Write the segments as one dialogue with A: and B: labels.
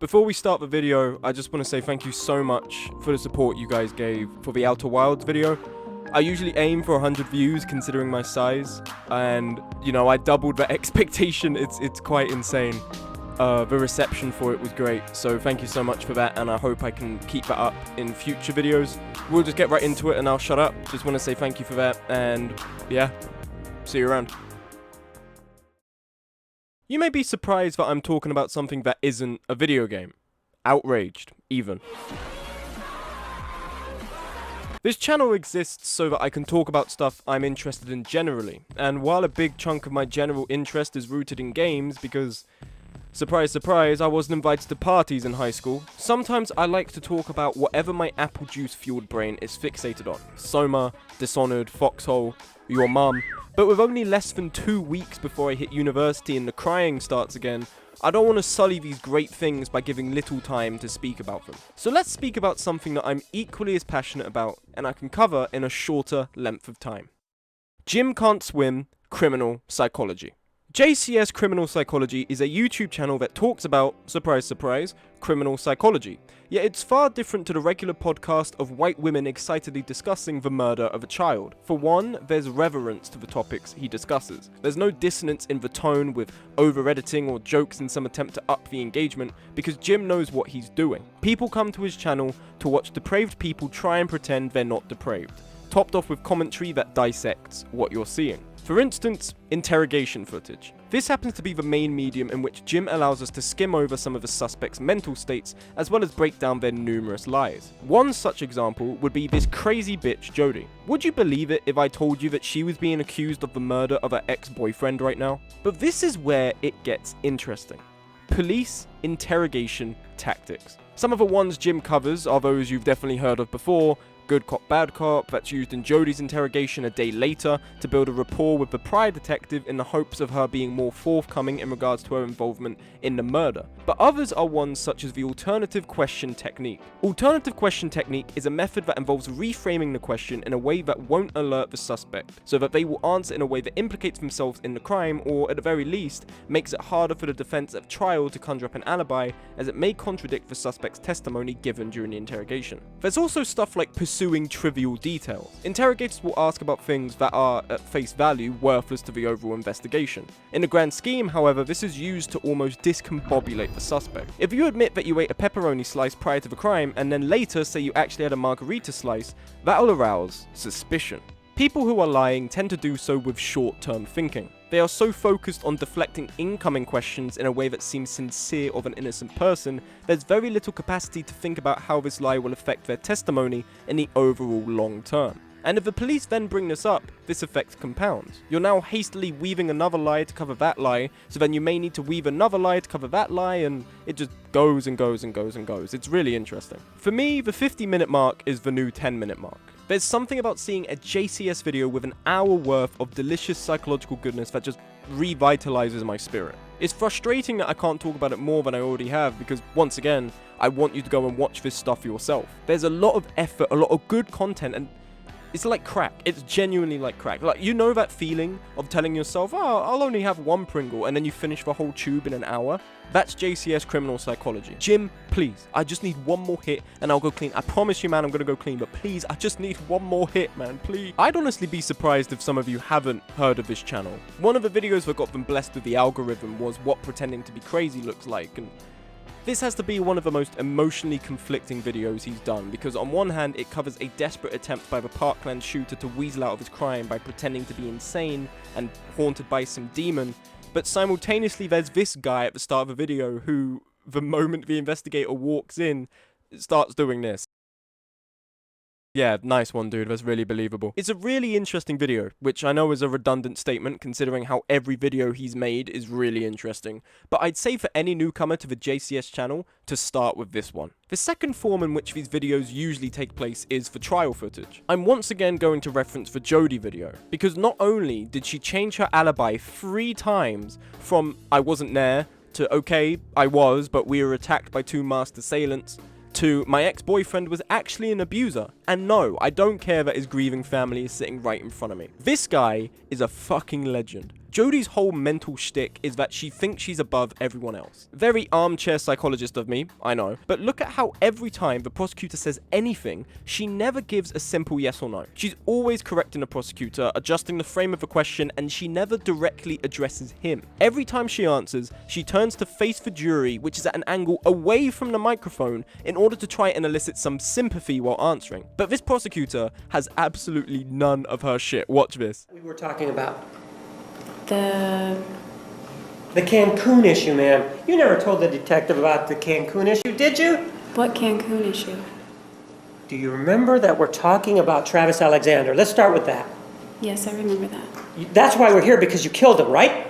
A: Before we start the video, I just want to say thank you so much for the support you guys gave for the Outer Wilds video. I usually aim for 100 views considering my size, and I doubled the expectation. It's quite insane. The reception for it was great, so thank you so much for that, and I hope I can keep that up in future videos. We'll just get right into it and I'll shut up. Just want to say thank you for that, and yeah, see you around. You may be surprised that I'm talking about something that isn't a video game. Outraged, even. This channel exists so that I can talk about stuff I'm interested in generally, and while a big chunk of my general interest is rooted in games because, surprise surprise, I wasn't invited to parties in high school, sometimes I like to talk about whatever my apple juice fueled brain is fixated on. Soma, Dishonored, Foxhole, your mum. But with only less than 2 weeks before I hit university and the crying starts again, I don't want to sully these great things by giving little time to speak about them. So let's speak about something that I'm equally as passionate about and I can cover in a shorter length of time. Jim Can't Swim, Criminal Psychology. JCS Criminal Psychology is a YouTube channel that talks about, surprise surprise, criminal psychology. Yet it's far different to the regular podcast of white women excitedly discussing the murder of a child. For one, there's reverence to the topics he discusses. There's no dissonance in the tone with over-editing or jokes in some attempt to up the engagement because Jim knows what he's doing. People come to his channel to watch depraved people try and pretend they're not depraved, topped off with commentary that dissects what you're seeing. For instance, interrogation footage. This happens to be the main medium in which Jim allows us to skim over some of the suspects' mental states as well as break down their numerous lies. One such example would be this crazy bitch Jody. Would you believe it if I told you that she was being accused of the murder of her ex-boyfriend right now? But this is where it gets interesting. Police interrogation tactics. Some of the ones Jim covers are those you've definitely heard of before. Good cop, bad cop, that's used in Jody's interrogation a day later to build a rapport with the prior detective in the hopes of her being more forthcoming in regards to her involvement in the murder. But others are ones such as the alternative question technique. Alternative question technique is a method that involves reframing the question in a way that won't alert the suspect, so that they will answer in a way that implicates themselves in the crime, or at the very least, makes it harder for the defense at trial to conjure up an alibi, as it may contradict the suspect's testimony given during the interrogation. There's also stuff like pursuing trivial details. Interrogators will ask about things that are, at face value, worthless to the overall investigation. In the grand scheme, however, this is used to almost discombobulate the suspect. If you admit that you ate a pepperoni slice prior to the crime, and then later say you actually had a margarita slice, that'll arouse suspicion. People who are lying tend to do so with short-term thinking. They are so focused on deflecting incoming questions in a way that seems sincere of an innocent person, there's very little capacity to think about how this lie will affect their testimony in the overall long term. And if the police then bring this up, this effect compounds. You're now hastily weaving another lie to cover that lie, so then you may need to weave another lie to cover that lie, and it just goes and goes and goes and goes. It's really interesting. For me, the 50-minute mark is the new 10-minute mark. There's something about seeing a JCS video with an hour worth of delicious psychological goodness that just revitalizes my spirit. It's frustrating that I can't talk about it more than I already have because, once again, I want you to go and watch this stuff yourself. There's a lot of effort, a lot of good content, and it's like crack. It's genuinely like crack. Like, you know that feeling of telling yourself, oh, I'll only have one Pringle, and then you finish the whole tube in an hour? That's JCS Criminal Psychology. Jim, please, I just need one more hit and I'll go clean. I promise you, man, I'm gonna go clean, but please, I just need one more hit, man, please. I'd honestly be surprised if some of you haven't heard of this channel. One of the videos that got them blessed with the algorithm was what pretending to be crazy looks like, and this has to be one of the most emotionally conflicting videos he's done, because on one hand it covers a desperate attempt by the Parkland shooter to weasel out of his crime by pretending to be insane and haunted by some demon, but simultaneously there's this guy at the start of the video who, the moment the investigator walks in, starts doing this. Yeah, nice one, dude. That's really believable. It's a really interesting video, which I know is a redundant statement considering how every video he's made is really interesting, but I'd say for any newcomer to the JCS channel to start with this one. The second form in which these videos usually take place is for trial footage. I'm once again going to reference the Jody video, because not only did she change her alibi 3 times from I wasn't there to okay, I was, but we were attacked by 2 masked assailants, to my ex-boyfriend was actually an abuser. And no, I don't care that his grieving family is sitting right in front of me. This guy is a fucking legend. Jodie's whole mental shtick is that she thinks she's above everyone else. Very armchair psychologist of me, I know, but look at how every time the prosecutor says anything, she never gives a simple yes or no. She's always correcting the prosecutor, adjusting the frame of the question, and she never directly addresses him. Every time she answers, she turns to face the jury, which is at an angle away from the microphone, in order to try and elicit some sympathy while answering. But this prosecutor has absolutely none of her shit. Watch this.
B: We were talking about
C: The
B: Cancun issue, ma'am. You never told the detective about the Cancun issue, did you?
C: what Cancun issue?
B: Do you remember that we're talking about Travis Alexander? Let's start with that.
C: Yes, I remember that.
B: That's why we're here, because you killed him, right?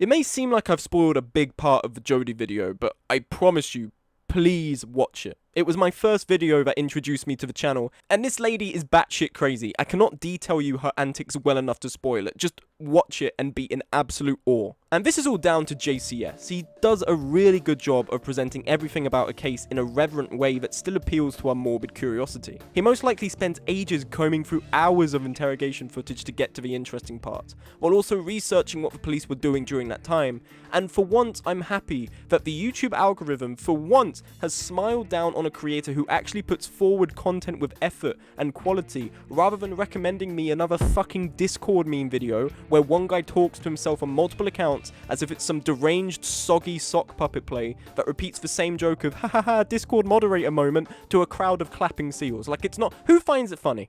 A: It may seem like I've spoiled a big part of the Jodie video, but I promise you, please watch it. It was my first video that introduced me to the channel, and this lady is batshit crazy. I cannot detail you her antics well enough to spoil it. Just watch it and be in absolute awe. And this is all down to JCS. He does a really good job of presenting everything about a case in a reverent way that still appeals to our morbid curiosity. He most likely spends ages combing through hours of interrogation footage to get to the interesting parts, while also researching what the police were doing during that time. And for once, I'm happy that the YouTube algorithm, for once, has smiled down on a creator who actually puts forward content with effort and quality, rather than recommending me another fucking Discord meme video where one guy talks to himself on multiple accounts as if it's some deranged, soggy sock puppet play that repeats the same joke of ha ha ha Discord moderator moment to a crowd of clapping seals. Like, it's not. Who finds it funny?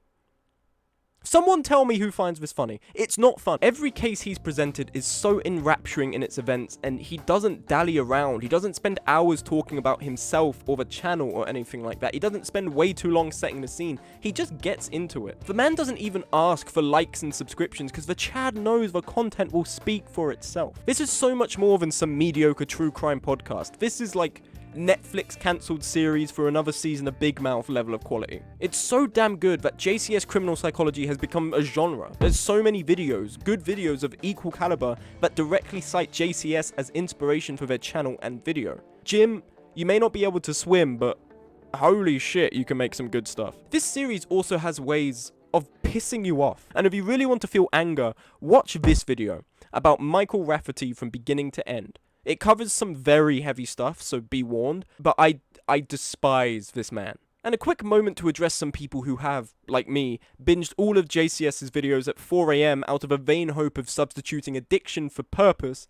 A: Someone tell me who finds this funny. It's not fun. Every case he's presented is so enrapturing in its events, and he doesn't dally around. He doesn't spend hours talking about himself or the channel or anything like that. He doesn't spend way too long setting the scene. He just gets into it. The man doesn't even ask for likes and subscriptions because the Chad knows the content will speak for itself. This is so much more than some mediocre true crime podcast. This is like Netflix cancelled series for another season of Big Mouth level of quality. It's so damn good that JCS Criminal Psychology has become a genre. There's so many videos, good videos of equal caliber, that directly cite JCS as inspiration for their channel and video. Jim, you may not be able to swim, but holy shit, you can make some good stuff. This series also has ways of pissing you off, and if you really want to feel anger, watch this video about Michael Rafferty from beginning to end. It covers some very heavy stuff, so be warned, but I despise this man. And a quick moment to address some people who have, like me, binged all of JCS's videos at 4 AM out of a vain hope of substituting addiction for purpose.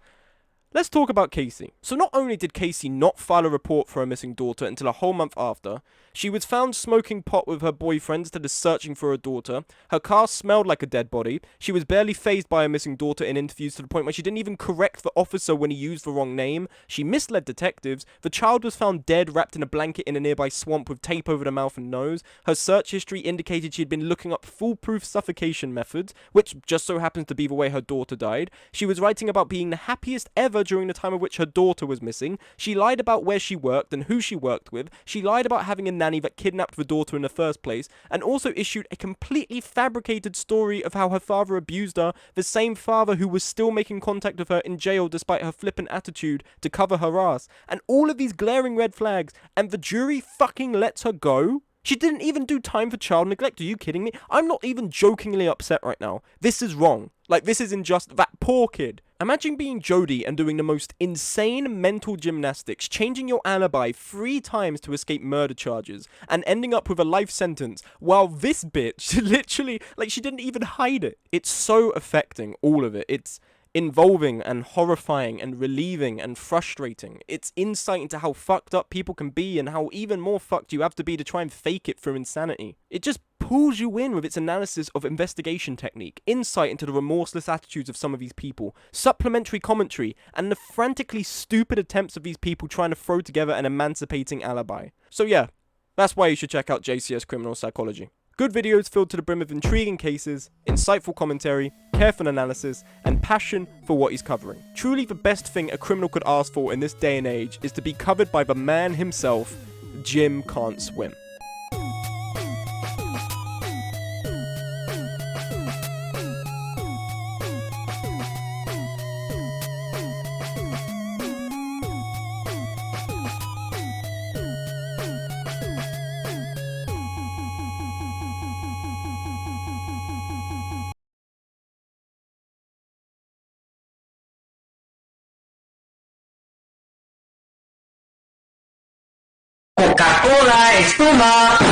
A: Let's talk about Casey. So not only did Casey not file a report for her missing daughter until a whole month after, she was found smoking pot with her boyfriend instead of searching for her daughter, her car smelled like a dead body, she was barely fazed by her missing daughter in interviews to the point where she didn't even correct the officer when he used the wrong name, she misled detectives, the child was found dead wrapped in a blanket in a nearby swamp with tape over the mouth and nose, her search history indicated she had been looking up foolproof suffocation methods, which just so happens to be the way her daughter died, she was writing about being the happiest ever during the time of which her daughter was missing, she lied about where she worked and who she worked with, she lied about having a nanny that kidnapped the daughter in the first place, and also issued a completely fabricated story of how her father abused her, the same father who was still making contact with her in jail despite her flippant attitude to cover her ass, and all of these glaring red flags, and the jury fucking lets her go? She didn't even do time for child neglect. Are you kidding me? I'm not even jokingly upset right now. This is wrong. Like, this is unjust. That poor kid. Imagine being Jodie and doing the most insane mental gymnastics, changing your alibi 3 times to escape murder charges, and ending up with a life sentence, while this bitch literally, like, she didn't even hide it. It's so affecting, all of it. It's involving and horrifying and relieving and frustrating. It's insight into how fucked up people can be and how even more fucked you have to be to try and fake it through insanity. It just pulls you in with its analysis of investigation technique, insight into the remorseless attitudes of some of these people, supplementary commentary, and the frantically stupid attempts of these people trying to throw together an emancipating alibi. So yeah, that's why you should check out JCS Criminal Psychology. Good videos filled to the brim of intriguing cases, insightful commentary, careful analysis, and passion for what he's covering. Truly the best thing a criminal could ask for in this day and age is to be covered by the man himself, Jim Can't Swim.
B: Coca-Cola, espuma.